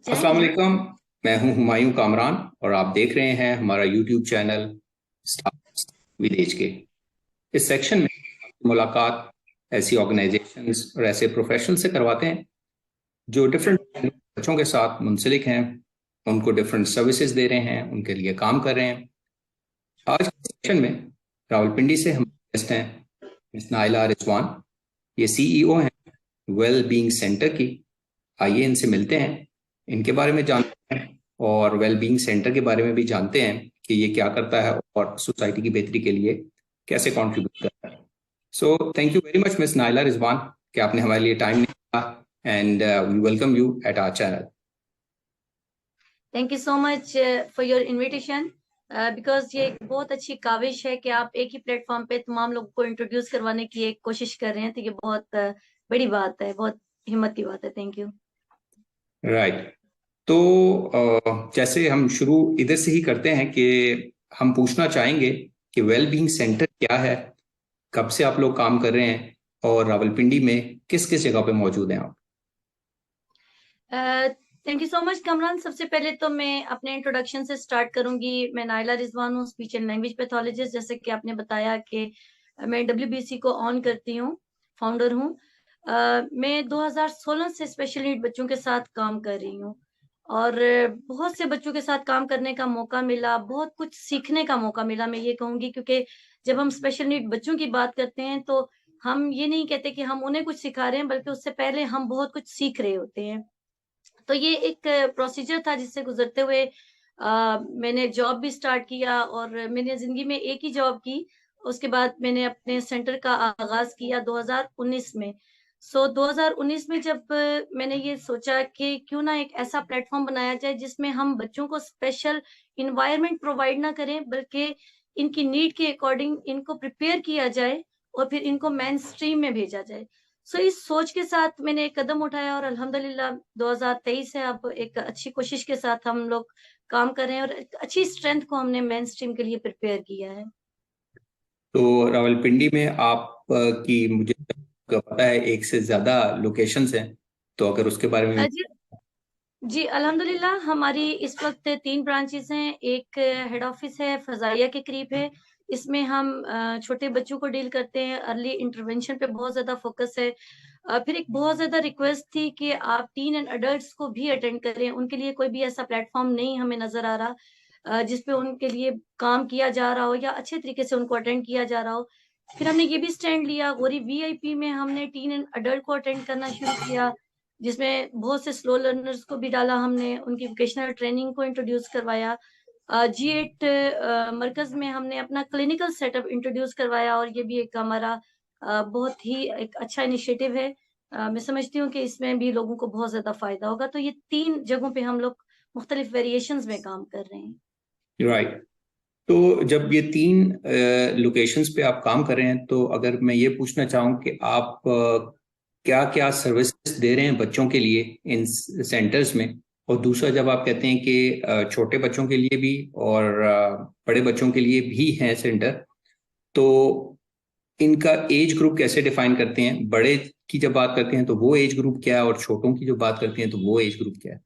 जय अस्सलाम हिंद। वालेकुम। मैं हूं हुमायूं कामरान और आप देख रहे हैं हमारा यूट्यूब चैनल स्टार्स विलेज के। इस सेक्शन में मुलाकात ऐसी ऑर्गेनाइजेशंस और ऐसे प्रोफेशनल से करवाते हैं जो डिफरेंट बच्चों के साथ मुंसलिक हैं, उनको डिफरेंट सर्विसेज दे रहे हैं, उनके लिए काम कर रहे हैं। आज के सेक्शन में रावलपिंडी से हम गेस्ट हैं मिस नाइला रिजवान। ये सीईओ हैं वेल बीइंग सेंटर की। आइए इनसे मिलते हैं, इनके बारे में जानते हैं और वेल बीइंग सेंटर के बारे में भी जानते हैं कि ये क्या करता है और सोसाइटी की बेहतरी के लिए कैसे कंट्रीब्यूट करता है। So thank you very much miss Naila Rizwan कि आपने हमारे लिए टाइम निकाला and we welcome you at our channel. Thank you so much for your invitation. Because ये एक बहुत अच्छी काविश है कि आप एक ही प्लेटफॉर्म पे तमाम लोगों को इंट्रोड्यूस करवाने की एक कोशिश कर रहे हैं, तो ये बहुत बड़ी बात है, बहुत हिम्मत की बात है। Thank you. राइट। तो जैसे हम शुरू इधर से ही करते हैं कि हम पूछना चाहेंगे कि वेल बीइंग सेंटर क्या है, कब से आप लोग काम कर रहे हैं और रावलपिंडी में किस किस जगह पे मौजूद हैं आप। Thank you so much Kamran. सबसे पहले तो मैं अपने इंट्रोडक्शन से स्टार्ट करूंगी। मैं नाइला रिजवान हूँ, स्पीच एंड लैंग्वेज पैथोलॉजिस्ट। जैसे कि आपने बताया कि मैं डब्ल्यूबीसी को ऑन करती हूँ, फाउंडर हूँ। मैं 2016 से स्पेशल नीड बच्चों के साथ काम कर रही हूँ और बहुत से बच्चों के साथ काम करने का मौका मिला, बहुत कुछ सीखने का मौका मिला, मैं ये कहूंगी। क्योंकि जब हम स्पेशल नीड बच्चों की बात करते हैं तो हम ये नहीं कहते कि हम उन्हें कुछ सिखा रहे हैं, बल्कि उससे पहले हम बहुत कुछ सीख रहे होते हैं। तो ये एक प्रोसीजर था जिससे गुजरते हुए मैंने जॉब भी स्टार्ट किया और मैंने जिंदगी में एक ही जॉब की। उसके बाद मैंने अपने सेंटर का आगाज किया 2019 में। 2019 में जब मैंने ये सोचा कि क्यों ना एक ऐसा प्लेटफॉर्म बनाया जाए जिसमें हम बच्चों को स्पेशल इन्वायरमेंट प्रोवाइड ना करें, बल्कि इनकी नीड के अकॉर्डिंग इनको प्रिपेयर किया जाए और फिर इनको मेन स्ट्रीम में भेजा जाए। इस सोच के साथ मैंने एक कदम उठाया और अल्हम्दुलिल्लाह 2023 है, अब एक अच्छी कोशिश के साथ हम लोग काम कर रहे हैं और एक अच्छी स्ट्रेंथ को हमने मेन स्ट्रीम के लिए प्रिपेयर किया है। तो रावलपिंडी में आप की मुझे पता है एक से ज्यादा लोकेशंस हैं, तो अगर उसके बारे में। जी जी, अल्हम्दुलिल्लाह हमारी इस वक्त 3 ब्रांचेस हैं। एक हेड ऑफिस है, फजाइया के करीब है। इसमें हम छोटे बच्चों को डील करते हैं, अर्ली इंटरवेंशन पे बहुत ज्यादा फोकस है। फिर एक बहुत ज्यादा रिक्वेस्ट थी कि आप टीन एंड अडल्ट्स को भी अटेंड करें। उनके लिए कोई भी ऐसा प्लेटफॉर्म नहीं हमें नजर आ रहा जिसपे उनके लिए काम किया जा रहा हो या अच्छे तरीके से उनको अटेंड किया जा रहा हो। फिर हमने ये भी स्टैंड लिया, गोरी वीआईपी में हमने टीन एंड अडल्ट को अटेंड करना शुरू किया, जिसमें बहुत से स्लो लर्नर्स को भी डाला हमने, उनकी वोकेशनल ट्रेनिंग को इंट्रोड्यूस करवाया। G8 मरकज में हमने अपना क्लिनिकल सेटअप इंट्रोड्यूस करवाया और ये भी एक हमारा बहुत ही एक अच्छा इनिशिएटिव है। मैं समझती हूँ कि इसमें भी लोगों को बहुत ज्यादा फायदा होगा। तो ये 3 जगहों पे हम लोग मुख्तलिफ वेरिएशंस में काम कर रहे हैं। राइट। तो जब ये तीन लोकेशंस पे आप काम कर रहे हैं, तो अगर मैं ये पूछना चाहूँ कि आप क्या क्या सर्विसेज दे रहे हैं बच्चों के लिए इन सेंटर्स में, और दूसरा जब आप कहते हैं कि छोटे बच्चों के लिए भी और बड़े बच्चों के लिए भी हैं सेंटर, तो इनका एज ग्रुप कैसे डिफाइन करते हैं? बड़े की जब बात करते हैं तो वो एज ग्रुप क्या है, और छोटों की जो बात करते हैं तो वो एज ग्रुप क्या है?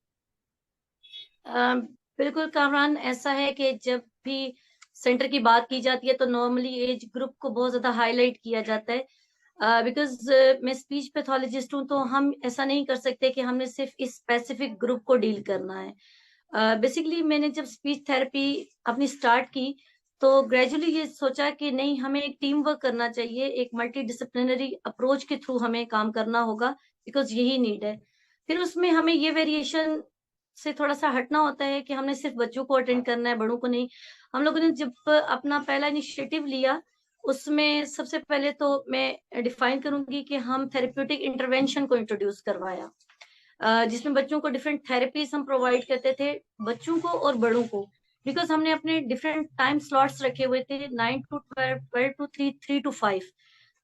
अ, बिल्कुल कामरान, ऐसा है कि जब भी सेंटर की बात की जाती है तो नॉर्मली एज ग्रुप को बहुत ज्यादा हाईलाइट किया जाता है। बिकॉज मैं स्पीच पैथोलॉजिस्ट हूँ, तो हम ऐसा नहीं कर सकते कि हमने सिर्फ इस स्पेसिफिक ग्रुप को डील करना है। बेसिकली मैंने जब स्पीच थेरेपी अपनी स्टार्ट की तो ग्रेजुअली ये सोचा कि नहीं, हमें एक टीम वर्क करना चाहिए, एक मल्टी डिसिप्लिनरी अप्रोच के थ्रू हमें काम करना होगा, बिकॉज यही नीड है। फिर उसमें हमें ये वेरिएशन से थोड़ा सा हटना होता है कि हमने सिर्फ बच्चों को अटेंड करना है, बड़ों को नहीं। हम लोगों ने जब अपना पहला इनिशिएटिव लिया, उसमें सबसे पहले तो मैं डिफाइन करूंगी कि हम थेरेप्यूटिक इंटरवेंशन को इंट्रोड्यूस करवाया, जिसमें बच्चों को डिफरेंट थेरेपीज हम प्रोवाइड करते थे, बच्चों को और बड़ों को। बिकॉज हमने अपने डिफरेंट टाइम स्लॉट्स रखे हुए थे, 9 to 12, 12 to 3, 3 to 5।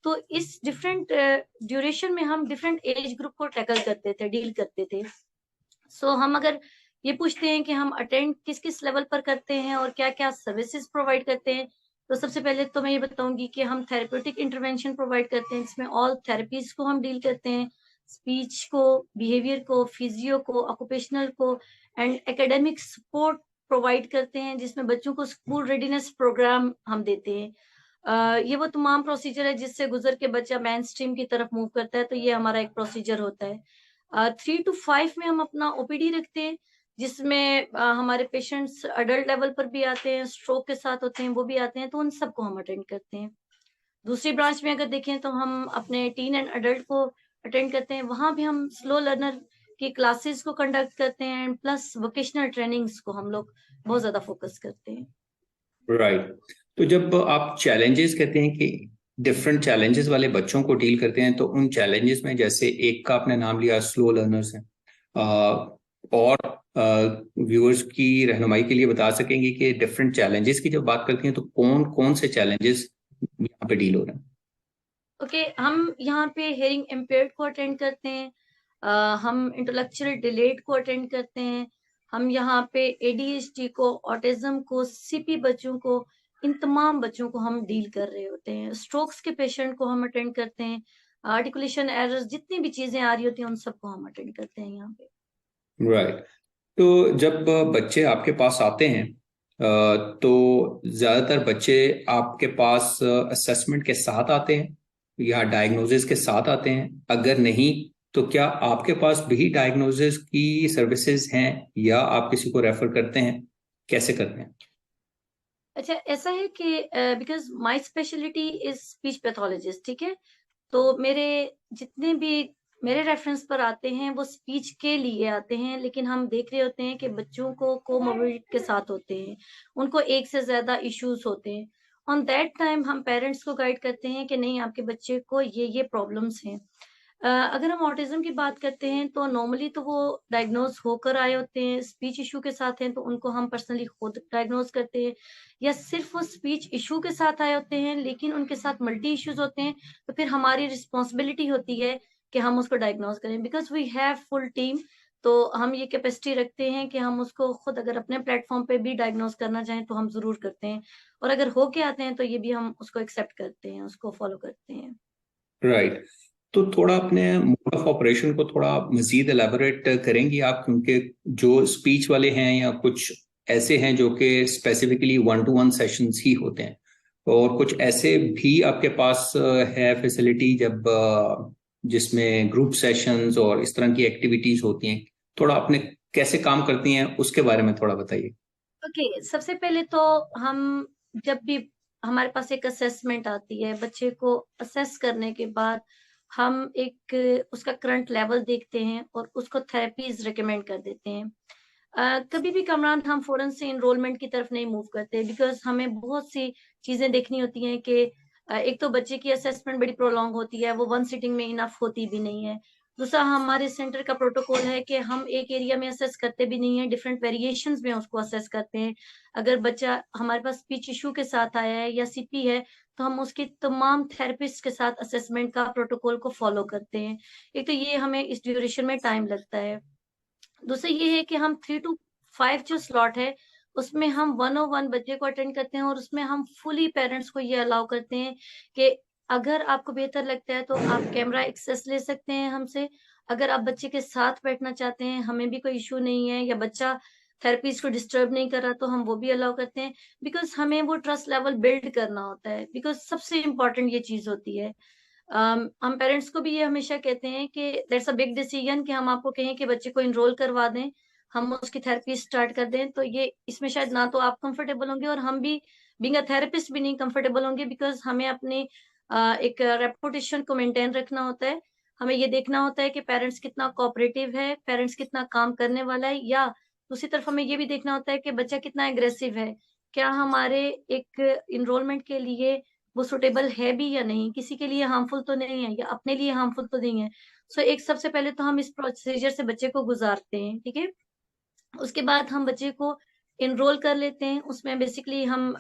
तो इस डिफरेंट ड्यूरेशन में हम डिफरेंट एज ग्रुप को टैकल करते थे, डील करते थे। हम अगर ये पूछते हैं कि हम अटेंड किस किस लेवल पर करते हैं और क्या क्या सर्विसेज प्रोवाइड करते हैं, तो सबसे पहले तो मैं ये बताऊंगी कि हम थेरेप्यूटिक इंटरवेंशन प्रोवाइड करते हैं, जिसमें ऑल थेरेपीज को हम डील करते हैं। स्पीच को, बिहेवियर को, फिजियो को, ऑक्यूपेशनल को एंड एकेडमिक सपोर्ट प्रोवाइड करते हैं, जिसमें बच्चों को स्कूल रेडीनेस प्रोग्राम हम देते हैं। ये वो तमाम प्रोसीजर है जिससे गुजर के बच्चा मेन स्ट्रीम की तरफ मूव करता है, तो ये हमारा एक प्रोसीजर होता है। 3 to 5 में हम अपना ओपीडी रखते हैं, जिसमें हमारे पेशेंट्स अडल्ट लेवल पर भी आते हैं, स्ट्रोक के साथ होते हैं, वो भी आते हैं, तो उन सबको हम अटेंड करते हैं। दूसरी ब्रांच में अगर देखें तो हम अपने टीन एंड अडल्ट को अटेंड करते हैं, वहां भी हम स्लो लर्नर की क्लासेस को कंडक्ट करते हैं एंड प्लस वोकेशनल ट्रेनिंग्स को हम लोग बहुत ज्यादा फोकस करते हैं। राइट। तो जब आप चैलेंजेस कहते हैं कि डिफरेंट चैलेंजेस वाले बच्चों को डील करते हैं, तो उन चैलेंजेस में जैसे एक का आपने नाम लिया स्लो लर्नर्स हैं, और व्यूअर्स की रहनुमाई के लिए बता सकेंगे कि डिफरेंट चैलेंजेस की जब बात करती हैं तो कौन कौन से चैलेंजेस यहाँ पे डील हो रहे हैं? ओके, हम यहाँ पे हेयरिंग इम्पेयर्ड को अटेंड करते हैं, हम इंटेलेक्चुअल डिलेड को अटेंड करते हैं, हम यहाँ पे एडीएचडी को, ऑटिज्म को, सीपी बच्चों को, इन तमाम बच्चों को हम डील कर रहे होते हैं। स्ट्रोक्स के पेशेंट को हम अटेंड करते हैं, आर्टिकुलेशन एरर्स, जितनी भी चीजें आ रही होती हैं उन सबको हम अटेंड करते हैं यहाँ पे। राइट। तो जब बच्चे आपके पास आते हैं, तो ज्यादातर बच्चे आपके पास असेसमेंट के साथ आते हैं या डायग्नोसिस के साथ आते हैं? अगर नहीं तो क्या आपके पास भी डायग्नोसिस की सर्विसेज हैं या आप किसी को रेफर करते हैं? कैसे करते हैं? अच्छा, ऐसा है कि because my speciality is speech pathologist, ठीक है, तो मेरे जितने भी मेरे रेफरेंस पर आते हैं वो स्पीच के लिए आते हैं, लेकिन हम देख रहे होते हैं कि बच्चों को कोमोर्बिडिटी के साथ होते हैं, उनको एक से ज्यादा इश्यूज होते हैं। ऑन दैट टाइम हम पेरेंट्स को गाइड करते हैं कि नहीं, आपके बच्चे को ये प्रॉब्लम्स हैं। अगर हम ऑटिज्म की बात करते हैं तो नॉर्मली तो वो डायग्नोज होकर आए होते हैं, स्पीच इशू के साथ हैं तो उनको हम पर्सनली खुद डायग्नोज करते हैं, या सिर्फ वो स्पीच इशू के साथ आए होते हैं लेकिन उनके साथ मल्टी इश्यूज होते हैं, तो फिर हमारी रिस्पॉन्सिबिलिटी होती है कि हम उसको डायग्नोज करें, because we have full team. तो हम ये कैपेसिटी रखते हैं कि हम उसको खुद अगर अपने प्लेटफॉर्म पे भी डायग्नोज करना चाहें तो हम जरूर करते हैं, और अगर होके आते हैं तो ये भी हम उसको एक्सेप्ट करते हैं, उसको फॉलो करते हैं। राइट। तो थोड़ा अपने मोड ऑफ ऑपरेशन को थोड़ा मजीद एलैबोरेट करेंगी आप, क्योंकि जो स्पीच वाले हैं या कुछ ऐसे हैं जो कि स्पेसिफिकली 1-to-1 सेशंस ही होते हैं, और कुछ ऐसे भी आपके पास है फैसिलिटी जब जिसमें ग्रुप सेशंस और इस तरह की एक्टिविटीज होती हैं? थोड़ा आपने कैसे काम करती हैं उसके बारे में थोड़ा बताइए। ओके, सबसे पहले तो हम जब भी हमारे पास एक असेसमेंट आती है, बच्चे को असेस करने के बाद हम एक उसका करंट लेवल देखते हैं और उसको थेरेपीज रिकमेंड कर देते हैं। कभी भी कमरान हम फौरन से इनरोलमेंट की तरफ नहीं मूव करते, बिकॉज हमें बहुत सी चीजें देखनी होती हैं कि एक तो बच्चे की असेसमेंट बड़ी प्रोलॉन्ग होती है, वो वन सिटिंग में इनफ होती भी नहीं है। दूसरा, हमारे सेंटर का प्रोटोकॉल है कि हम एक एरिया में असेस करते भी नहीं है, डिफरेंट वेरिएशंस में उसको असेस करते हैं। अगर बच्चा हमारे पास स्पीच इशू के साथ आया है या सीपी है, तो हम उसके तमाम थेरेपिस्ट के साथ असेसमेंट का प्रोटोकॉल को फॉलो करते हैं। एक तो ये हमें इस ड्यूरेशन में टाइम लगता है। दूसरा ये है कि हम 3 to 5 जो स्लॉट है उसमें हम 101 बच्चे को अटेंड करते हैं, और उसमें हम फुली पेरेंट्स को ये अलाउ करते हैं कि अगर आपको बेहतर लगता है तो आप कैमरा एक्सेस ले सकते हैं हमसे। अगर आप बच्चे के साथ बैठना चाहते हैं, हमें भी कोई इशू नहीं है, या बच्चा थेरेपीज को डिस्टर्ब नहीं कर रहा, तो हम वो भी अलाउ करते हैं, बिकॉज हमें वो ट्रस्ट लेवल बिल्ड करना होता है, बिकॉज सबसे इम्पोर्टेंट ये चीज होती है। हम पेरेंट्स को भी ये हमेशा कहते हैं कि दैट्स अ बिग डिसीजन कि हम आपको कहें कि बच्चे को इनरोल करवा दें, हम उसकी थेरेपी स्टार्ट कर दें, तो ये इसमें शायद ना तो आप कंफर्टेबल होंगे और हम भी बीइंग अ थेरेपिस्ट भी नहीं कंफर्टेबल होंगे, बिकॉज हमें अपनी एक रेपुटेशन को मेंटेन रखना होता है। हमें ये देखना होता है कि पेरेंट्स कितना कोऑपरेटिव है, पेरेंट्स कितना काम करने वाला है, या दूसरी तरफ हमें ये भी देखना होता है कि बच्चा कितना एग्रेसिव है, क्या हमारे एक इनरोलमेंट के लिए वो सुटेबल है भी या नहीं, किसी के लिए हार्मफुल तो नहीं है या अपने लिए हार्मफुल तो नहीं है। सो एक सबसे पहले तो हम इस प्रोसीजर से बच्चे को गुजारते हैं, ठीक है। उसके बाद हम बच्चे को इनरोल कर लेते हैं, उसमें बेसिकली हम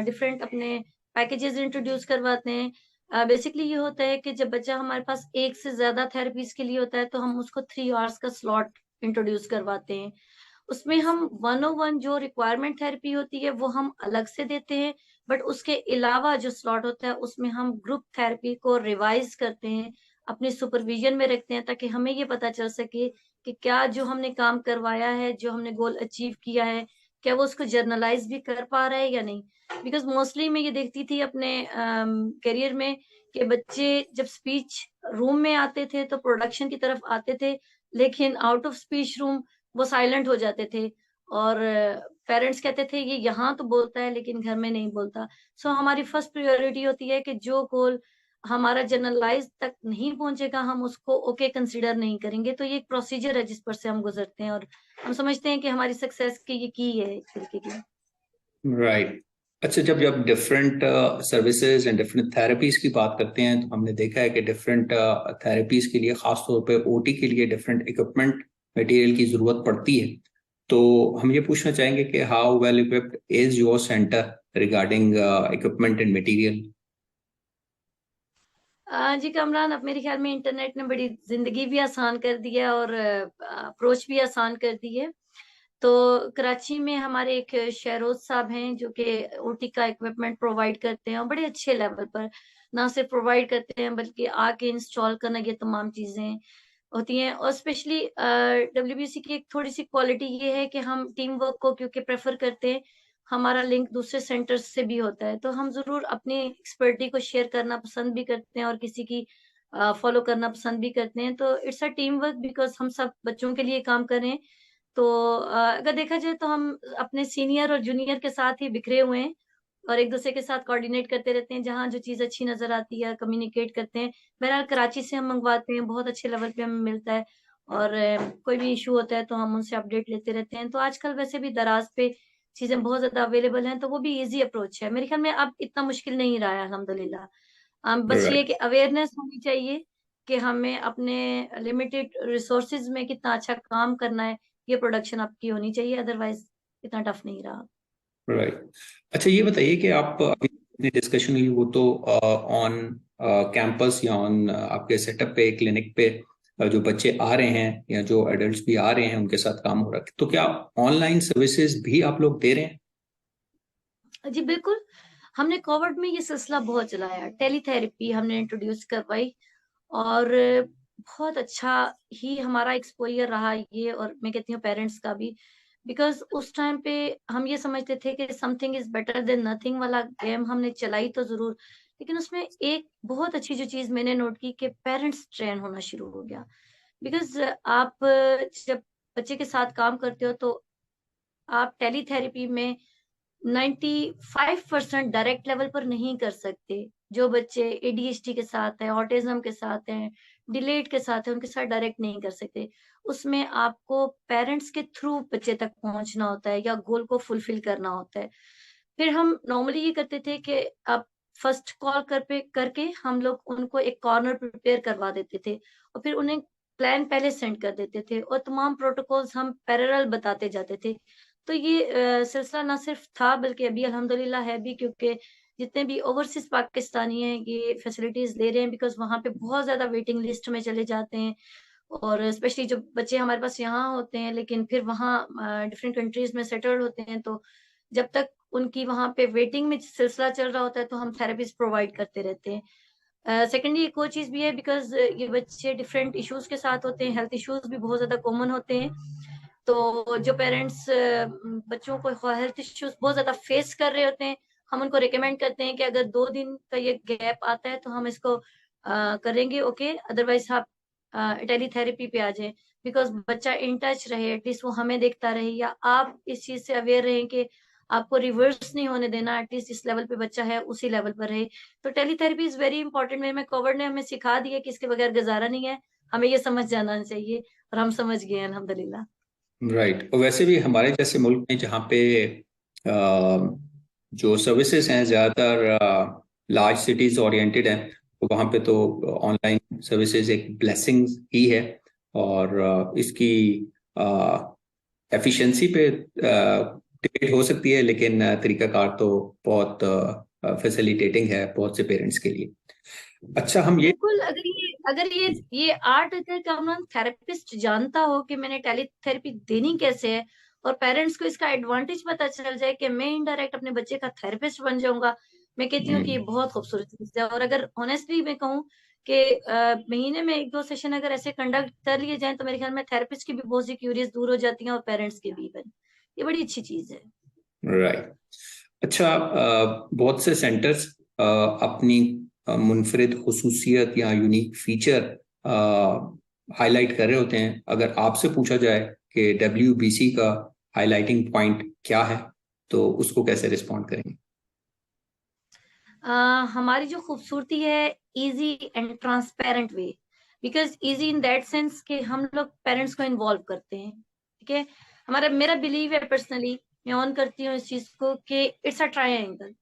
डिफरेंट अपने पैकेजेस इंट्रोड्यूस करवाते हैं। बेसिकली ये होता है कि जब बच्चा हमारे पास एक से ज्यादा थेरेपीज के लिए होता है तो हम उसको 3 आवर्स का स्लॉट इंट्रोड्यूस करवाते हैं। उसमें हम 101 जो रिक्वायरमेंट थेरेपी होती है वो हम अलग से देते हैं, बट उसके अलावा जो स्लॉट होता है उसमें हम ग्रुप थेरेपी को रिवाइज करते हैं अपने सुपरविजन में रखते हैं, ताकि हमें ये पता चल सके कि क्या जो हमने काम करवाया है, जो हमने गोल अचीव किया है, क्या वो उसको जर्नलाइज भी कर पा रहा है या नहीं। बिकॉज मोस्टली मैं ये देखती थी अपने करियर में कि बच्चे जब स्पीच रूम में आते थे तो प्रोडक्शन की तरफ आते थे, लेकिन आउट ऑफ स्पीच रूम वो साइलेंट हो जाते थे, और पेरेंट्स कहते थे ये यहाँ तो बोलता है लेकिन घर में नहीं बोलता। सो हमारी फर्स्ट प्रायोरिटी होती है कि जो गोल हमारा जर्नलाइज तक नहीं पहुंचेगा हम उसको ओके कंसीडर नहीं करेंगे। तो ये एक प्रोसीजर है जिस पर से हम गुजरते हैं, और हम समझते हैं कि हमारी सक्सेस की ये की है एक तरीके की। राइट। अच्छा, जब जब different services and different therapies की बात करते हैं तो हमने देखा है कि डिफरेंट थेरेपीज के लिए, खास तौर पे ओटी के लिए, डिफरेंट इक्विपमेंट मटेरियल की जरूरत पड़ती है। तो हम ये पूछना चाहेंगे कि how well equipped is your centre regarding equipment and material? जी कामरान, अब मेरे ख्याल में इंटरनेट ने बड़ी जिंदगी भी आसान कर दी है और अप्रोच भी आसान कर दी है। तो कराची में हमारे एक शहरोज साहब हैं जो कि ओटी का इक्विपमेंट प्रोवाइड करते हैं, और बड़े अच्छे लेवल पर ना सिर्फ प्रोवाइड करते हैं बल्कि आके इंस्टॉल करना, ये तमाम चीजें होती हैं। और स्पेशली डब्ल्यूबीसी की एक थोड़ी सी क्वालिटी ये है कि हम टीम वर्क को क्योंकि प्रेफर करते हैं, हमारा लिंक दूसरे सेंटर्स से भी होता है, तो हम जरूर अपनी एक्सपर्टी को शेयर करना पसंद भी करते हैं और किसी की फॉलो करना पसंद भी करते हैं। तो it's a team work, because हम सब बच्चों के लिए काम कर रहे हैं। तो अगर देखा जाए तो हम अपने सीनियर और जूनियर के साथ ही बिखरे हुए हैं, और एक दूसरे के साथ कोऑर्डिनेट करते रहते हैं, जहाँ जो चीज अच्छी नजर आती है कम्युनिकेट करते हैं। बहरहाल कराची से हम मंगवाते हैं, बहुत अच्छे लेवल पे हमें मिलता है, और कोई भी इशू होता है तो हम उनसे अपडेट लेते रहते हैं। तो आजकल वैसे भी दराज पे चीजें बहुत ज्यादा अवेलेबल हैं, तो वो भी इजी अप्रोच है। मेरे ख्याल में अब इतना मुश्किल नहीं रहा है, अल्हम्दुलिल्लाह। बस ये कि अवेयरनेस होनी चाहिए कि हमें अपने लिमिटेड रिसोर्सेज में कितना अच्छा काम करना है, ये प्रोडक्शन आपकी होनी चाहिए, अदरवाइज इतना टफ नहीं रहा। राइट। अच्छा, ये बताइए कि आप अभी डिस्कशन हुई वो तो ऑन कैंपस या ऑन आपके सेटअप पे, क्लिनिक पे जो बच्चे आ रहे हैं या जो एडल्ट्स भी आ रहे हैं उनके साथ काम हो रहा है, तो क्या ऑनलाइन सर्विसेज भी आप लोग दे रहे हैं? जी बिल्कुल। हमने कोविड में ये सिलसिला बहुत चलाया, टेलीथेरेपी हमने इंट्रोड्यूस करवाई, और बहुत अच्छा ही हमारा एक्सपोजर रहा ये, और मैं कहती हूँ पेरेंट्स का भी। बिकॉज उस टाइम पे हम ये समझते थे कि something is better than nothing वाला गेम हमने चलाई तो जरूर, लेकिन उसमें एक बहुत अच्छी जो चीज मैंने नोट की कि पेरेंट्स ट्रेन होना शुरू हो गया। बिकॉज आप जब बच्चे के साथ काम करते हो तो आप टेलीथेरेपी में 95% डायरेक्ट लेवल पर नहीं कर सकते। जो बच्चे एडीएचडी के साथ है, ऑटिज्म के साथ हैं, डिलेड के साथ है, उनके साथ डायरेक्ट नहीं कर सकते। उसमें आपको पेरेंट्स के थ्रू बच्चे तक पहुंचना होता है या गोल को फुलफिल करना होता है। फिर हम नॉर्मली ये करते थे कि अब फर्स्ट कॉल करके हम लोग उनको एक कॉर्नर प्रिपेयर करवा देते थे, और फिर उन्हें प्लान पहले सेंड कर देते थे, और तमाम प्रोटोकॉल्स हम पैरेलल बताते जाते थे। तो ये सिलसिला ना सिर्फ था बल्कि अभी अल्हम्दुलिल्लाह है भी, क्योंकि जितने भी ओवरसीज पाकिस्तानी हैं ये फैसिलिटीज ले रहे हैं, बिकॉज वहां पे बहुत ज्यादा वेटिंग लिस्ट में चले जाते हैं। और स्पेशली जो बच्चे हमारे पास यहाँ होते हैं लेकिन फिर वहाँ डिफरेंट कंट्रीज में सेटल्ड होते हैं, तो जब तक उनकी वहाँ पे वेटिंग में सिलसिला चल रहा होता है तो हम थेरेपीज प्रोवाइड करते रहते हैं। सेकेंडली एक और चीज भी है, बिकॉज ये बच्चे डिफरेंट इश्यूज के साथ होते हैं, हेल्थ इश्यूज भी बहुत ज्यादा कॉमन होते हैं। तो जो पेरेंट्स बच्चों को हेल्थ इश्यूज बहुत ज्यादा फेस कर रहे होते हैं, हम उनको रिकमेंड करते हैं कि अगर 2 दिन का ये गैप आता है तो हम इसको करेंगे ओके, अदरवाइज आप टेलीथेरेपी पे आ जाए। बिकॉज बच्चा इन टच रहे, एटलीस्ट वो हमें देखता रहे, या आप इस चीज से अवेयर रहें कि आपको रिवर्स नहीं होने देना, एटलीस्ट इस लेवल पे बच्चा है उसी लेवल पर रहे। तो टेलीथेरेपी इज वेरी इंपॉर्टेंट। में कोविड ने हमें सिखा दिया कि इसके बगैर गुजारा नहीं है, हमें ये समझ जाना चाहिए, और हम समझ गए हैं अल्हम्दुलिल्लाह। राइट। और वैसे भी हमारे जैसे मुल्क में जहाँ पे जो सर्विसेज हैं ज़्यादातर लार्ज सिटीज ओरिएंटेड हैं, तो वहाँ पे तो ऑनलाइन सर्विसेज एक ब्लेसिंग ही है। और इसकी एफिशिएंसी पे डिबेट हो सकती है, लेकिन तरीकाकार तो बहुत फैसिलिटेटिंग है बहुत से पेरेंट्स के लिए। अच्छा, हम ये बिल्कुल। अगर ये आर्ट अगर कॉमन थेरेपिस्ट जानता हो कि मैंने टेलीथेरेपी देनी कैसे है, और पेरेंट्स को इसका एडवांटेज पता चल जाए कि मैं इनडायरेक्ट अपने बच्चे का थेरेपिस्ट बन जाऊंगा, मैं कहती हूँ कि ये बहुत खूबसूरत चीज है। और अगर ऑनेस्टली मैं कहूँ कि महीने में 1-2 सेशन अगर ऐसे कंडक्ट कर लिए जाएं तो मेरे ख्याल में थेरेपिस्ट की भी बहुत सी क्यूरीज दूर हो जाती हैं और पेरेंट्स की भी इवन। ये बड़ी अच्छी चीज है। राइट। अच्छा, बहुत से सेंटर्स अपनी मुनफरिद खुसूसियत या यूनिक फीचर हाईलाइट कर रहे होते हैं। अगर आपसे पूछा जाए कि WBC का हाईलाइटिंग पॉइंट क्या है, तो उसको कैसे रिस्पॉन्ड करेंगे? हमारी जो खूबसूरती है easy and transparent way, because easy in that sense कि हम लोग पेरेंट्स को इन्वॉल्व करते हैं। ठीक है, मेरा बिलीव है पर्सनली, मैं ऑन करती हूँ इस चीज को कि इट्स अ ट्रायंगल।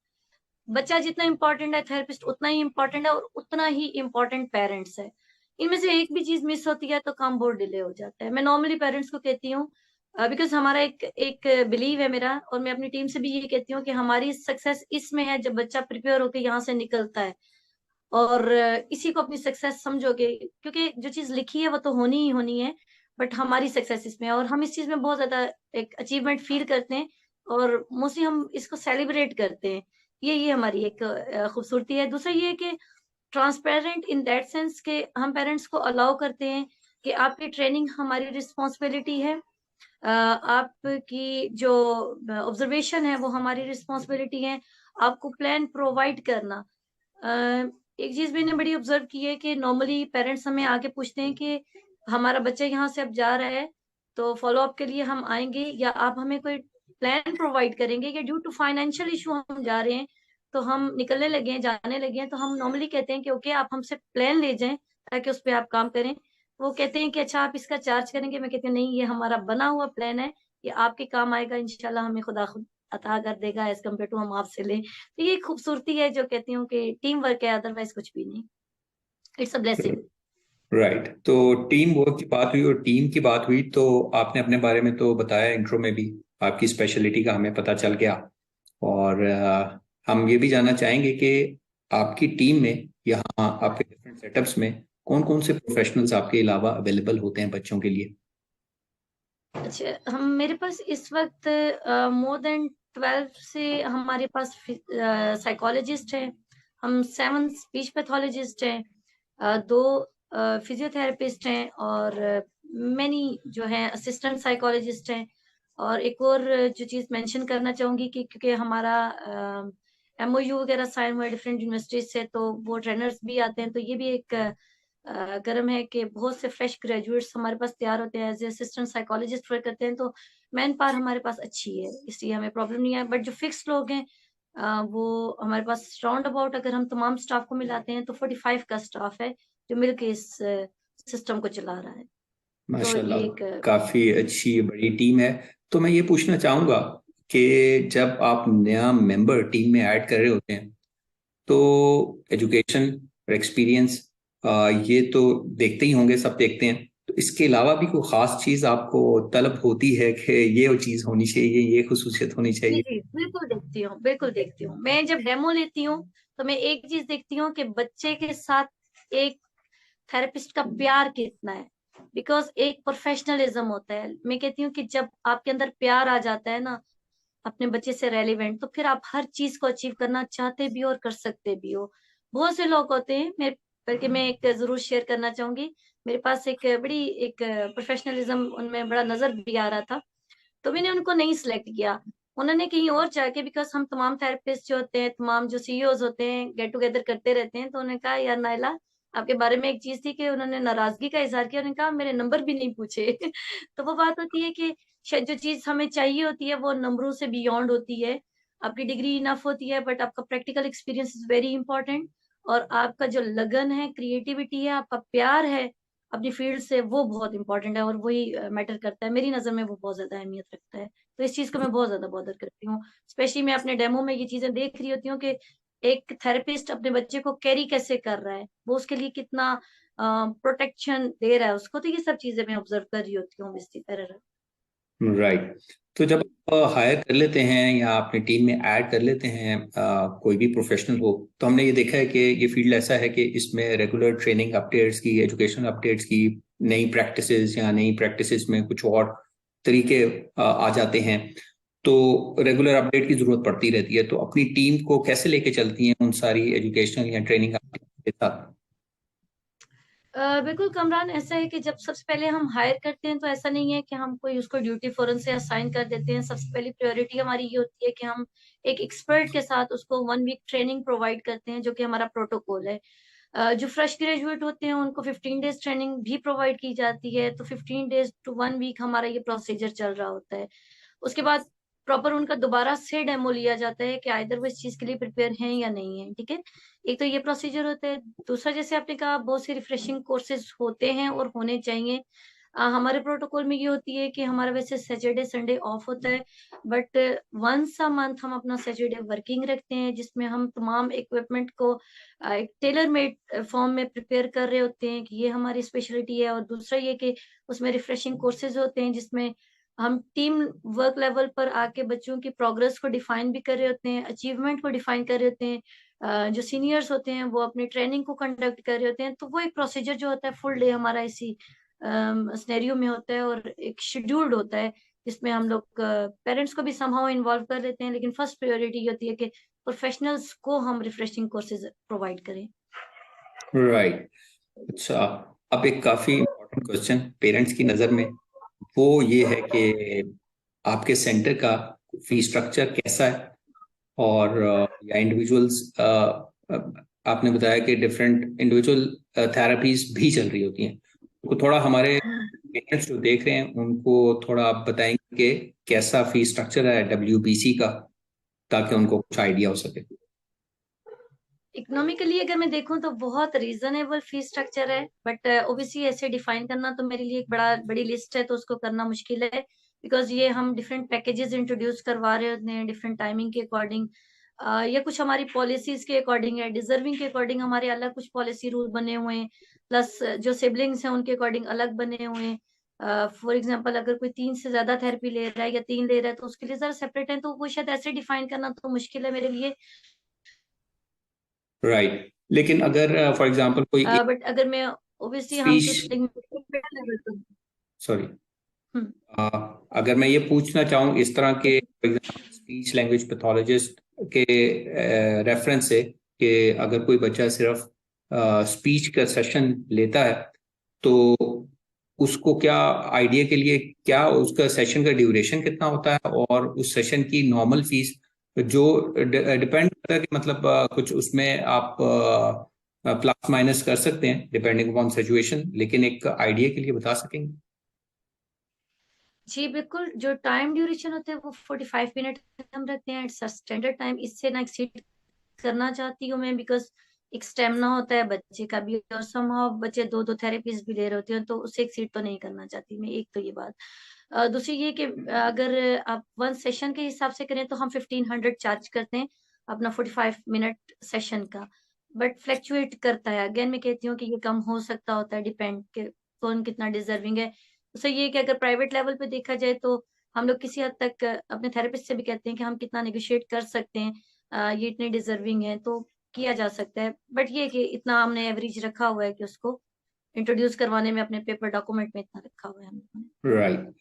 बच्चा जितना इंपॉर्टेंट है थेरेपिस्ट उतना ही इंपॉर्टेंट है और उतना ही इंपॉर्टेंट पेरेंट्स है। इनमें से एक भी चीज मिस होती है तो काम बहुत डिले हो जाता है। मैं नॉर्मली पेरेंट्स को कहती हूँ, बिकॉज हमारा एक एक बिलीव है मेरा, और मैं अपनी टीम से भी ये कहती हूँ कि हमारी सक्सेस इसमें है जब बच्चा प्रिपेयर होकर यहाँ से निकलता है। और इसी को अपनी सक्सेस समझोगे, क्योंकि जो चीज लिखी है वो तो होनी ही होनी है, बट हमारी सक्सेस इसमें है और हम इस चीज में बहुत ज्यादा एक अचीवमेंट फील करते हैं और मोस्टली हम इसको सेलिब्रेट करते हैं। ये हमारी एक खूबसूरती है। दूसरा ये है कि ट्रांसपेरेंट इन दैट सेंस के हम पेरेंट्स को अलाउ करते हैं कि आपकी ट्रेनिंग हमारी रिस्पॉन्सिबिलिटी है, आपकी जो ऑब्जर्वेशन है वो हमारी रिस्पॉन्सिबिलिटी है, आपको प्लान प्रोवाइड करना। एक चीज मैंने बड़ी ऑब्जर्व की है कि नॉर्मली पेरेंट्स हमें आके पूछते हैं कि हमारा बच्चा यहाँ से अब जा रहा है तो फॉलो अप के लिए हम आएंगे या आप हमें कोई प्लान प्रोवाइड करेंगे, या ड्यू टू फाइनेंशियल इशू हम जा रहे हैं तो हम निकलने लगे हैं, जाने लगे हैं, तो हम नॉर्मली कहते हैं कि ओके आप हमसे प्लान ले जाएं ताकि उस पर आप काम करें। वो कहते हैं कि अच्छा आप इसका चार्ज करेंगे, मैं कहती हूँ नहीं, ये हमारा बना हुआ प्लान है, ये आपके काम आएगा इंशाल्लाह, हमें खुदा खुद अता कर देगा एज कम्पेयर टू हम आपसे लें। तो ये खूबसूरती है जो कहती हूँ कि टीम वर्क है, अदरवाइज कुछ भी नहीं। It's a blessing. राइट। तो टीम वर्क की बात हुई और टीम की बात हुई, तो आपने अपने बारे में तो बताया इंट्रो में भी, आपकी स्पेशलिटी का हमें पता चल गया। और हम ये भी जानना चाहेंगे कि आपकी टीम में, यहाँ आपके डिफरेंट सेटअप्स में, कौन कौन से प्रोफेशनल्स आपके अलावा अवेलेबल होते हैं बच्चों के लिए? अच्छा, हम मेरे पास इस वक्त मोर देन 12 से हमारे पास साइकोलॉजिस्ट हैं, हम 7 स्पीच पैथोलॉजिस्ट हैं, 2 फिजियोथेरेपिस्ट हैं और मैनी जो हैं असिस्टेंट साइकोलॉजिस्ट हैं। और एक और जो चीज मेंशन करना चाहूंगी कि क्योंकि हमारा MOU वगैरह साइन हुआ डिफरेंट यूनिवर्सिटीज से, तो वो ट्रेनर्स भी आते हैं, तो ये भी एक गर्म है कि बहुत से फ्रेश ग्रेजुएट्स हमारे पास तैयार होते हैं एज असिस्टेंट साइकोलॉजिस्ट वर्क करते हैं, तो मैन पावर हमारे पास अच्छी है, इसलिए हमें प्रॉब्लम नहीं है। बट जो फिक्स लोग हैं वो हमारे पास राउंड अबाउट अगर हम तमाम स्टाफ को मिलाते हैं तो 45 का स्टाफ है जो मिलकर इस सिस्टम को चला रहा है। तो ये माशाल्लाह, एक काफी अच्छी बड़ी टीम है। तो मैं ये पूछना चाहूंगा कि जब आप नया मेंबर टीम में ऐड कर रहे होते हैं, तो एजुकेशन और एक्सपीरियंस ये तो देखते ही होंगे, सब देखते हैं, तो इसके अलावा भी कोई खास चीज आपको तलब होती है कि ये चीज होनी चाहिए, ये खुसूसियत होनी जी चाहिए? जी बिल्कुल देखती हूँ, बिल्कुल देखती हूँ। मैं जब डेमो लेती हूँ तो मैं एक चीज देखती हूँ कि बच्चे के साथ एक थेरेपिस्ट का प्यार कितना है, बिकॉज एक प्रोफेशनलिज्म होता है। मैं कहती हूँ कि जब आपके अंदर प्यार आ जाता है ना अपने बच्चे से रेलिवेंट, तो फिर आप हर चीज को अचीव करना चाहते भी हो और कर सकते भी हो। बहुत से लोग होते हैं, मैं बल्कि मैं एक जरूर शेयर करना चाहूंगी। मेरे पास एक बड़ी एक प्रोफेशनलिज्म उनमें बड़ा नजर भी आ रहा था, तो मैंने उनको नहीं सिलेक्ट किया। उन्होंने कहीं और जाके, बिकॉज हम तमाम थेरेपिस्ट जो होते हैं, तमाम जो CEOs होते हैं, गेट टुगेदर करते रहते हैं, तो उन्होंने कहा यार नाइला, आपके बारे में एक चीज थी कि उन्होंने नाराजगी का इजहार किया, उन्होंने कहा मेरे नंबर भी नहीं पूछे। तो वो बात होती है कि शायद जो चीज हमें चाहिए होती है वो नंबरों से बियॉन्ड होती है। आपकी डिग्री इनफ होती है बट आपका practical experience is very important, और आपका जो लगन है, क्रिएटिविटी है, आपका प्यार है अपनी फील्ड से, वो बहुत इंपॉर्टेंट है और वही मैटर करता है। मेरी नजर में वो बहुत ज्यादा अहमियत रखता है, तो इस चीज को मैं बहुत ज्यादा बॉदर करती हूँ। स्पेशली मैं अपने डेमो में ये चीजें देख रही होती हूँ कि एक थेरेपिस्ट अपने बच्चे को कैरी कैसे कर रहा है, वो उसके लिए कितना प्रोटेक्शन दे रहा है उसको, तो ये सब चीजें मैं ऑब्जर्व कर रही होती हूँ इसी तरह। राइट। तो जब आप हायर कर लेते हैं या अपनी टीम में ऐड कर लेते हैं कोई भी प्रोफेशनल हो, तो हमने ये देखा है कि ये फील्ड ऐसा है कि इसमें रेगुलर ट्रेनिंग अपडेट्स की, एजुकेशन अपडेट्स की, नई प्रैक्टिसेस या नई प्रैक्टिसेस में कुछ और तरीके आ जाते हैं, तो रेगुलर अपडेट की जरूरत पड़ती रहती है। तो अपनी टीम को कैसे लेके चलती हैं उन सारी एजुकेशनल या ट्रेनिंग अपडेट के साथ? बिल्कुल कमरान, ऐसा है कि जब सबसे पहले हम हायर करते हैं तो ऐसा नहीं है कि हम कोई उसको ड्यूटी फौरन से असाइन कर देते हैं। सबसे पहली प्रायोरिटी हमारी ये होती है कि हम एक एक्सपर्ट के साथ उसको 1 वीक ट्रेनिंग प्रोवाइड करते हैं, जो कि हमारा प्रोटोकॉल है। जो फ्रेश ग्रेजुएट होते हैं उनको 15 डेज ट्रेनिंग भी प्रोवाइड की जाती है, तो 15 डेज टू 1 वीक हमारा ये प्रोसीजर चल रहा होता है। उसके बाद प्रॉपर उनका दोबारा से डेमो लिया जाता है कि आइदर वो इस चीज के लिए प्रिपेयर हैं या नहीं है। ठीक है, एक तो ये प्रोसीजर होता है। दूसरा, जैसे आपने कहा, बहुत से रिफ्रेशिंग कोर्सेज होते हैं और होने चाहिए। हमारे प्रोटोकॉल में ये होती है कि हमारा वैसे सैटरडे संडे ऑफ होता है, बट वंस अ मंथ हम अपना सैटरडे वर्किंग रखते हैं, जिसमें हम तमाम इक्विपमेंट को एक टेलर मेड फॉर्म में प्रिपेयर कर रहे होते हैं कि ये हमारी स्पेशलिटी है। और दूसरा ये कि उसमें रिफ्रेशिंग कोर्सेज होते हैं जिसमें हम टीम वर्क लेवल पर आके बच्चों की प्रोग्रेस को डिफाइन भी कर रहे होते हैं, अचीवमेंट को डिफाइन कर रहे होते हैं। जो सीनियर्स होते हैं वो अपनी ट्रेनिंग को कंडक्ट कर रहे होते हैं। तो वो एक प्रोसीजर जो होता है फुल डे हमारा इसी स्नेरियो में होता है और एक शेड्यूल्ड होता है, जिसमें हम लोग पेरेंट्स को भी समहाउ इन्वॉल्व कर लेते हैं। लेकिन फर्स्ट प्रायोरिटी ये होती है कि प्रोफेशनल्स को हम रिफ्रेशिंग कोर्सेज प्रोवाइड करें। राइट। अच्छा, अब एक काफी इम्पोर्टेंट क्वेश्चन पेरेंट्स की नजर में वो ये है कि आपके सेंटर का फी स्ट्रक्चर कैसा है, और या इंडिविजुअल्स, आपने बताया कि डिफरेंट इंडिविजुअल थेरेपीज भी चल रही होती हैं, तो थोड़ा हमारे पेरेंट्स जो देख रहे हैं उनको थोड़ा आप बताएंगे कि कैसा फी स्ट्रक्चर है WBC का, ताकि उनको कुछ आइडिया हो सके। इकोनॉमिकली अगर मैं देखूं तो बहुत रीजनेबल फी स्ट्रक्चर है, बट ओबीसी ऐसे डिफाइन करना तो मेरे लिए एक बड़ी लिस्ट है, तो उसको करना मुश्किल है। बिकॉज ये हम डिफरेंट पैकेजेस इंट्रोड्यूस करवा रहे होते हैं डिफरेंट टाइमिंग के अकॉर्डिंग, या कुछ हमारी पॉलिसीज के अकॉर्डिंग है, डिजर्विंग के अकॉर्डिंग हमारे अलग कुछ पॉलिसी रूल बने हुए हैं, प्लस जो सिबलिंग्स हैं उनके अकॉर्डिंग अलग बने हुए हैं। फॉर एग्जाम्पल, अगर कोई 3 से ज्यादा थेरेपी ले रहा है या 3 ले रहा है तो उसके लिए जरा सेपरेट है, तो वो शायद ऐसे डिफाइन करना तो मुश्किल है मेरे लिए। राइट, लेकिन अगर फॉर एग्जांपल कोई बट अगर मैं ओबियसली हम स्पीच, तो लेवल पर। सॉरी, हम्म। अगर मैं ये पूछना चाहूँ इस तरह के स्पीच लैंग्वेज पैथोलॉजिस्ट के रेफरेंस से, कि अगर कोई बच्चा सिर्फ स्पीच का सेशन लेता है तो उसको क्या आइडिया के लिए, क्या उसका सेशन का ड्यूरेशन कितना होता है, और उस सेशन की नॉर्मल फीस जो डिपेंड करता है कि मतलब कुछ उसमें आप प्लस माइनस कर सकते हैं डिपेंडिंग अपॉन सिचुएशन, लेकिन एक आइडिया के लिए बता सकेंगे। जी बिल्कुल, जो टाइम ड्यूरेशन होता है वो 45 मिनट हम रखते हैं, इट्स स्टैंडर्ड टाइम। इससे ना एक्सीड करना चाहती हूँ मैं, बिकॉज एक स्टेमिना होता है बच्चे का भी, और समहाउ बच्चे दो दो थेरेपीज भी ले रहे होते हैं, तो उससे एक्सीड तो नहीं करना चाहती मैं। एक तो ये बात। दूसरी ये कि अगर आप 1 सेशन के हिसाब से करें तो हम 1500 चार्ज करते हैं अपना 45 मिनट सेशन का। बट फ्लैक्चुएट करता है, अगेन मैं कहती हूँ कि ये कम हो सकता होता है, डिपेंड के कौन कितना डिजर्विंग है। तो ये कि अगर प्राइवेट लेवल पे देखा जाए तो हम लोग किसी हद तक अपने थेरेपिस्ट से भी कहते हैं कि हम कितना नेगोशिएट कर सकते हैं, ये इतने डिजर्विंग है तो किया जा सकता है। बट ये कि इतना हमने एवरेज रखा हुआ है कि उसको इंट्रोड्यूस करवाने में अपने पेपर डॉक्यूमेंट में इतना रखा हुआ है हम लोगों ने। राइट।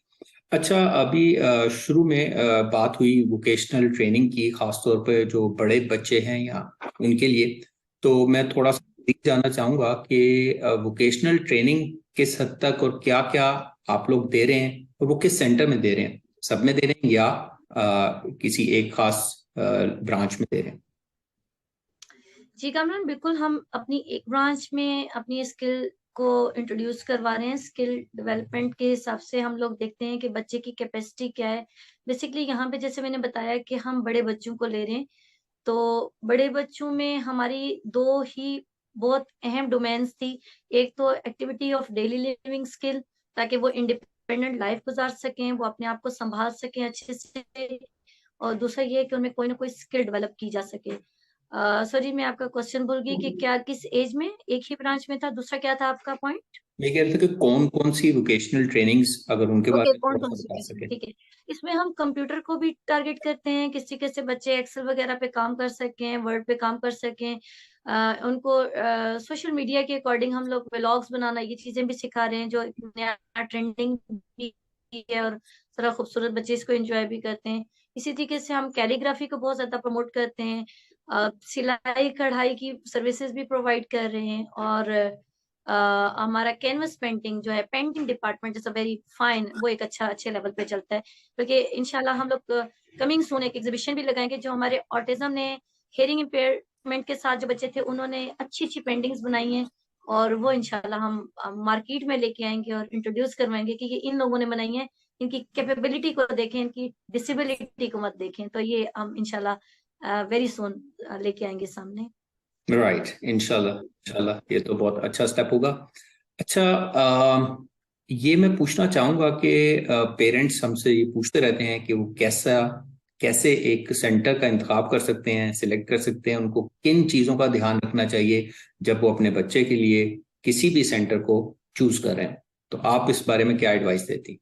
अच्छा, अभी शुरू में बात हुई वोकेशनल ट्रेनिंग की, खासतौर पे जो बड़े बच्चे हैं या उनके लिए, तो मैं थोड़ा सा जानना चाहूँगा कि वोकेशनल ट्रेनिंग किस हद तक और क्या क्या आप लोग दे रहे हैं, और वो किस सेंटर में दे रहे हैं, सब में दे रहे हैं या किसी एक खास ब्रांच में दे रहे हैं। जी कामरान, बिल्कुल हम अपनी एक ब्रांच में अपनी स्किल को इंट्रोड्यूस करवा रहे हैं। स्किल डेवलपमेंट के हिसाब से हम लोग देखते हैं कि बच्चे की कैपेसिटी क्या है। बेसिकली यहाँ पे जैसे मैंने बताया कि हम बड़े बच्चों को ले रहे हैं, तो बड़े बच्चों में हमारी दो ही बहुत अहम डोमेन्स थी। एक तो activity of daily living skill, ताकि वो इंडिपेंडेंट लाइफ गुजार सकें, वो अपने आप को संभाल सकें अच्छे से। और दूसरा ये है कि उनमें कोई ना कोई स्किल डेवलप की जा सके। सॉरी, मैं आपका क्वेश्चन भूल गई कि क्या किस एज में एक ही ब्रांच में था, दूसरा क्या था आपका पॉइंट? मैं कह रहा था कि कौन कौन सी वोकेशनल ट्रेनिंग्स, अगर उनके ओके, बारे में कौन थोड़ा कौन सा सी बता ट्रेनिंग, सके। ठीक है। इसमें हम कंप्यूटर को भी टारगेट करते हैं, किसी कैसे बच्चे एक्सेल वगैरह पे काम कर सकें, वर्ड पे काम कर सकें। उनको सोशल मीडिया के अकॉर्डिंग हम लोग व्लॉग्स बनाना, ये चीजें भी सिखा रहे हैं, जो एक नया ट्रेंडिंग भी है और थोड़ा खूबसूरत बच्चे इसको एंजॉय भी करते हैं। इसी तरीके से हम कैलीग्राफी को बहुत ज्यादा प्रमोट करते हैं, सिलाई कढ़ाई की सर्विसेज भी प्रोवाइड कर रहे हैं, और हमारा कैनवस पेंटिंग जो है, painting department is a very fine, वो एक अच्छे लेवल पे चलता है। बल्कि इंशाल्लाह हम लोग कमिंग सून एक एग्जीबिशन भी लगाएंगे, जो हमारे ऑटिज्म ने हियरिंग इम्पेयरमेंट के साथ जो बच्चे थे उन्होंने अच्छी पेंटिंग्स बनाई हैं, और वो इंशाल्लाह हम मार्केट में लेके आएंगे और इंट्रोड्यूस करवाएंगे कि ये इन लोगों ने बनाई है। इनकी कैपेबिलिटी को देखें, इनकी डिसेबिलिटी को मत देखें। तो ये हम इंशाल्लाह वेरी सून लेके आएंगे सामने। राइट, इंशाल्लाह इंशाल्लाह, ये तो बहुत अच्छा स्टेप होगा। अच्छा, ये मैं पूछना चाहूंगा कि पेरेंट्स हमसे ये पूछते रहते हैं कि वो कैसे एक सेंटर का इंतखाब कर सकते हैं, सिलेक्ट कर सकते हैं, उनको किन चीज़ों का ध्यान रखना चाहिए जब वो अपने बच्चे के लिए किसी भी सेंटर को चूज कर रहे हैं। तो आप इस बारे में क्या एडवाइस देती?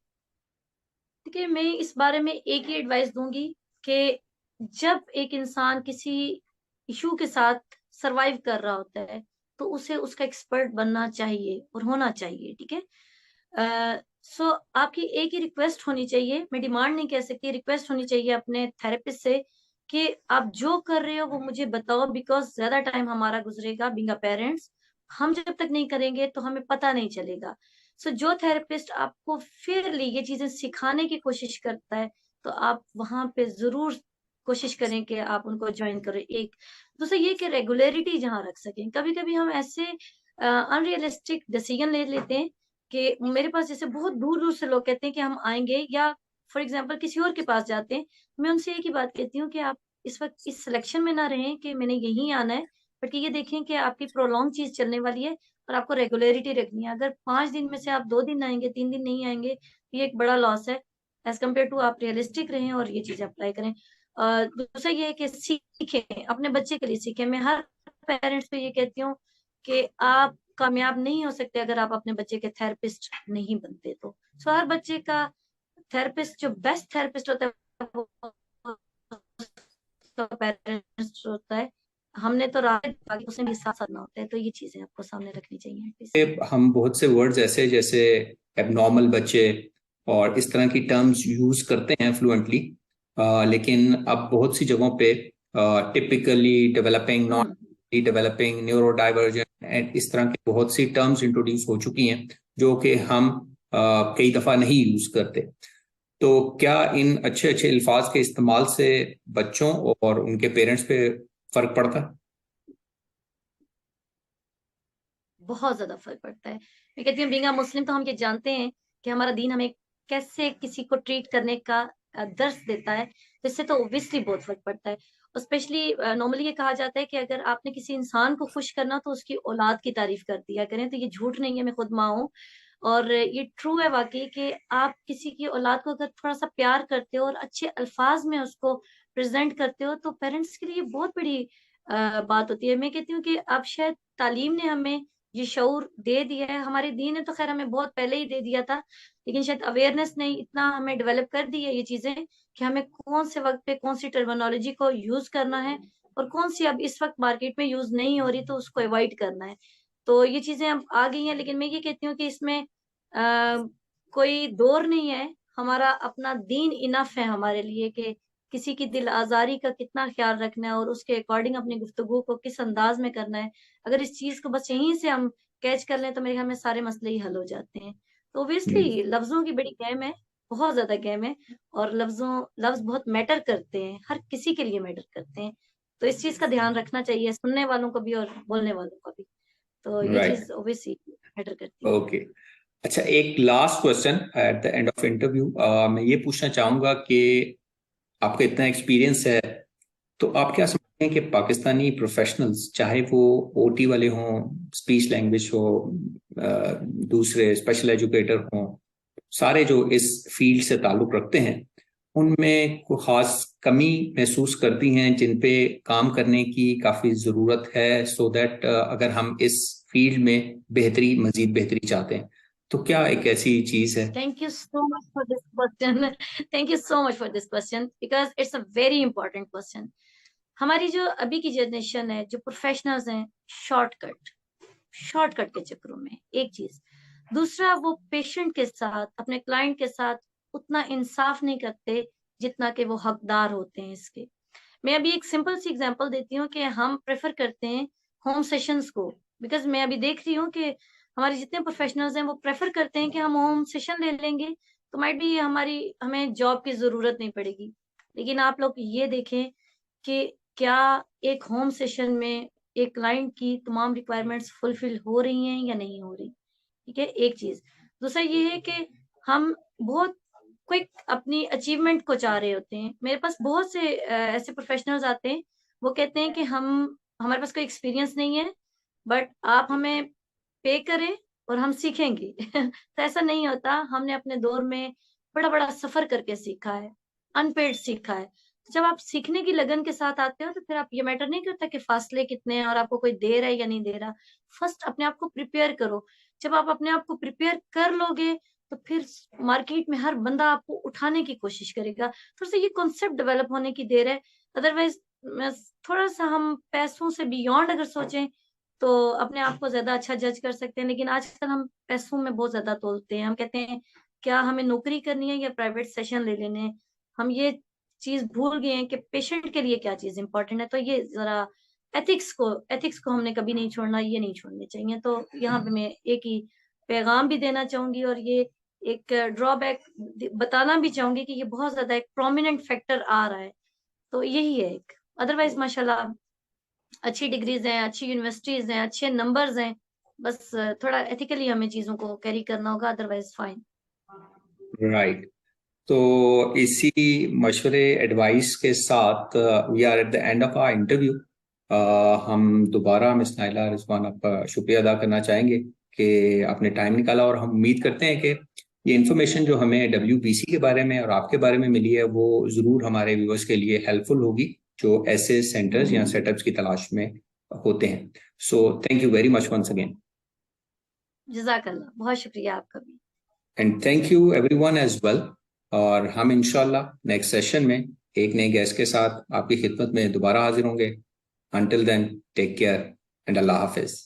देखिए, मैं इस बारे में एक ही एडवाइस दूंगी कि जब एक इंसान किसी इशू के साथ सरवाइव कर रहा होता है तो उसे उसका एक्सपर्ट बनना चाहिए और होना चाहिए, ठीक है। सो आपकी एक ही रिक्वेस्ट होनी चाहिए, मैं डिमांड नहीं कह सकती, रिक्वेस्ट होनी चाहिए अपने थेरेपिस्ट से कि आप जो कर रहे हो वो मुझे बताओ, बिकॉज ज्यादा टाइम हमारा गुजरेगा बीइंग अ पेरेंट्स, हम जब तक नहीं करेंगे तो हमें पता नहीं चलेगा। सो जो थेरेपिस्ट आपको फेयरली ये चीजें सिखाने की कोशिश करता है, तो आप वहां पे जरूर कोशिश करें कि आप उनको ज्वाइन करें। एक दूसरा ये कि रेगुलरिटी जहां रख सकें। कभी कभी हम ऐसे अनरियलिस्टिक डिसीजन ले लेते हैं कि मेरे पास जैसे बहुत दूर दूर से लोग कहते हैं कि हम आएंगे, या फॉर एग्जाम्पल किसी और के पास जाते हैं। मैं उनसे एक ही बात कहती हूँ कि आप इस वक्त इस सिलेक्शन में ना रहें कि मैंने यहीं आना है, बट ये देखें कि आपकी प्रोलॉन्ग चीज चलने वाली है और आपको रेगुलरिटी रखनी है। अगर 5 दिन में से आप 2 दिन आएंगे, 3 दिन नहीं आएंगे, तो ये एक बड़ा लॉस है। एज कम्पेयर टू आप रियलिस्टिक रहें और ये चीजें अप्लाई करें। दूसरा ये है कि सीखें, अपने बच्चे के लिए सीखें। मैं हर पेरेंट्स को ये कहती हूँ कि आप कामयाब नहीं हो सकते अगर आप अपने बच्चे के थेरेपिस्ट नहीं बनते। तो सो हर बच्चे का थेरेपिस्ट, जो बेस्ट थेरेपिस्ट होता है वो पेरेंट्स होता है। हमने तो रात बाकी उसमें भी साथ साथ ना होते हैं। तो ये चीजें आपको सामने रखनी चाहिए बेसिकली। हम बहुत से वर्ड्स ऐसे जैसे एबनॉर्मल बच्चे और इस तरह की टर्म्स यूज करते हैं फ्लुएंटली, लेकिन अब बहुत सी जगहों पे typically developing, non developing, neuro divergent and इस तरह की बहुत सी टर्म्स इंट्रोड्यूस हो चुकी हैं जो कि हम कई दफा नहीं यूज करते। तो क्या इन अच्छे अच्छे अल्फाज के इस्तेमाल से बच्चों और उनके पेरेंट्स पे फर्क पड़ता है? बहुत ज्यादा फर्क पड़ता है। मैं कहती हूँ बीइंग अ मुस्लिम तो हम ये जानते हैं कि हमारा दीन हमें कैसे किसी को ट्रीट करने का दर्स देता है। तो इससे तो ऑब्वियसली बहुत फर्क पड़ता है। और स्पेशली नॉर्मली ये कहा जाता है कि अगर आपने किसी इंसान को खुश करना तो उसकी औलाद की तारीफ कर दिया करें। तो ये झूठ नहीं है, मैं खुद माँ हूँ और ये ट्रू है वाकई कि आप किसी की औलाद को अगर थोड़ा सा प्यार करते हो और अच्छे अल्फाज में उसको प्रेजेंट करते हो तो पेरेंट्स के लिए बहुत बड़ी बात होती है। मैं कहती हूँ कि अब शायद तालीम ने हमें ये शऊर दे दिया है। हमारे दीन ने तो खैर हमें बहुत पहले ही दे दिया था, लेकिन शायद अवेयरनेस ने इतना हमें डेवलप कर दी है ये चीजें कि हमें कौन से वक्त पे कौन सी टर्मिनोलॉजी को यूज करना है और कौन सी अब इस वक्त मार्केट में यूज नहीं हो रही तो उसको अवॉइड करना है। तो ये चीजें अब आ गई हैं, लेकिन मैं ये कहती हूँ कि इसमें कोई दौर नहीं है। हमारा अपना दीन इनफ है हमारे लिए कि किसी की दिल आजारी का कितना ख्याल रखना है और उसके अकॉर्डिंग अपनी गुफ्तगू को किस अंदाज में करना है। अगर इस चीज को बस यहीं से हम कैच कर लें तो मेरे ख्याल में सारे मसले ही हल हो जाते हैं। तो ऑब्वियसली लफ्जों की बड़ी गेम है, बहुत ज्यादा गेम है, और लफ्ज बहुत मैटर करते हैं, हर किसी के लिए मैटर करते हैं। तो इस चीज का ध्यान रखना चाहिए, सुनने वालों को भी और बोलने वालों को भी। तो ये राइट, चीज ऑब्वियसली मैटर करती है। ओके। अच्छा, एक last question eight the end of interview, मैं ये पूछना चाहूंगा कि आपका इतना एक्सपीरियंस है, तो आप क्या समझते हैं कि पाकिस्तानी प्रोफेशनल्स, चाहे वो ओटी वाले हों, स्पीच लैंग्वेज हो, दूसरे स्पेशल एजुकेटर हों, सारे जो इस फील्ड से ताल्लुक रखते हैं, उनमें कोई खास कमी महसूस करती हैं जिन पे काम करने की काफी जरूरत है, सो दैट अगर हम इस फील्ड में मजीद बेहतरी चाहते हैं, तो क्या एक ऐसी चीज है? Thank you so much for this question. Thank you so much for this question because it's a very important question. हमारी जो अभी की जनरेशन है, जो प्रोफेशनल्स हैं, शॉर्टकट शॉर्टकट के चक्रों में एक चीज। दूसरा, वो पेशेंट के साथ, अपने क्लाइंट के साथ उतना इंसाफ नहीं करते जितना कि वो हकदार होते हैं इसके। मैं अभी एक सिंपल सी एग्जांपल देती हूँ कि हम प्रेफर करते हैं होम सेशंस को, बिकॉज मैं अभी देख रही हूँ कि हमारे जितने प्रोफेशनल्स हैं वो प्रेफर करते हैं कि हम होम सेशन ले लेंगे तो माइट भी हमें जॉब की जरूरत नहीं पड़ेगी। लेकिन आप लोग ये देखें कि क्या एक होम सेशन में एक क्लाइंट की तमाम रिक्वायरमेंट्स फुलफिल हो रही हैं या नहीं हो रही। ठीक है, एक चीज। दूसरा ये है कि हम बहुत क्विक अपनी अचीवमेंट को चाह रहे होते हैं। मेरे पास बहुत से ऐसे प्रोफेशनल्स आते हैं, वो कहते हैं कि हमारे पास कोई एक्सपीरियंस नहीं है, बट आप हमें पे करें और हम सीखेंगे। तो ऐसा नहीं होता। हमने अपने दौर में बड़ा बड़ा सफर करके सीखा है, अनपेड सीखा है। तो जब आप सीखने की लगन के साथ आते हो तो फिर आप ये मैटर नहीं करता कि फासले कितने हैं और आपको कोई दे रहा है या नहीं दे रहा। फर्स्ट अपने आप को प्रिपेयर करो। जब आप अपने आप को प्रिपेयर कर लोगे तो फिर मार्केट में हर बंदा आपको उठाने की कोशिश करेगा। थोड़ा सा ये कॉन्सेप्ट डेवलप होने की देर है। अदरवाइज थोड़ा सा हम पैसों से बियॉन्ड अगर सोचें तो अपने आप को ज्यादा अच्छा जज कर सकते हैं। लेकिन आजकल हम पैसों में बहुत ज्यादा तोलते हैं। हम कहते हैं क्या हमें नौकरी करनी है या प्राइवेट सेशन ले लेने हैं। हम ये चीज भूल गए हैं कि पेशेंट के लिए क्या चीज इंपॉर्टेंट है। तो ये जरा एथिक्स को हमने कभी नहीं छोड़ना, ये नहीं छोड़ने चाहिए। तो यहाँ पे मैं एक ही पैगाम भी देना चाहूंगी और ये एक ड्रॉबैक बताना भी चाहूंगी कि ये बहुत ज्यादा एक प्रोमिनेंट फैक्टर आ रहा है। तो यही है एक। अदरवाइज माशाल्लाह अच्छी डिग्रीज हैं, अच्छी यूनिवर्सिटीज हैं, अच्छे नंबर्स हैं। बस थोड़ा एथिकली हमें चीजों को कैरी करना होगा, अदरवाइज फाइन। राइट। तो इसी मशवरे एडवाइस के साथ we are at the end of our interview. हम दोबारा मिस नाइला रिजवान आपका शुक्रिया अदा करना चाहेंगे कि आपने टाइम निकाला, और हम उम्मीद करते हैं कि ये इन्फॉर्मेशन जो हमें WBC के बारे में और आपके बारे में मिली है वो ज़रूर हमारे व्यूअर्स के लिए हेल्पफुल होगी जो ऐसे सेंटर्स या सेटअप्स की तलाश में होते हैं। So thank you very much once again. जज़ाकल्लाह, बहुत शुक्रिया आपका भी। And thank you everyone as well. और हम इंशाल्लाह नेक्स्ट सेशन में एक नए गेस्ट के साथ आपकी खिदमत में दोबारा हाजिर होंगे। Until then take care and अल्लाह हाफिज।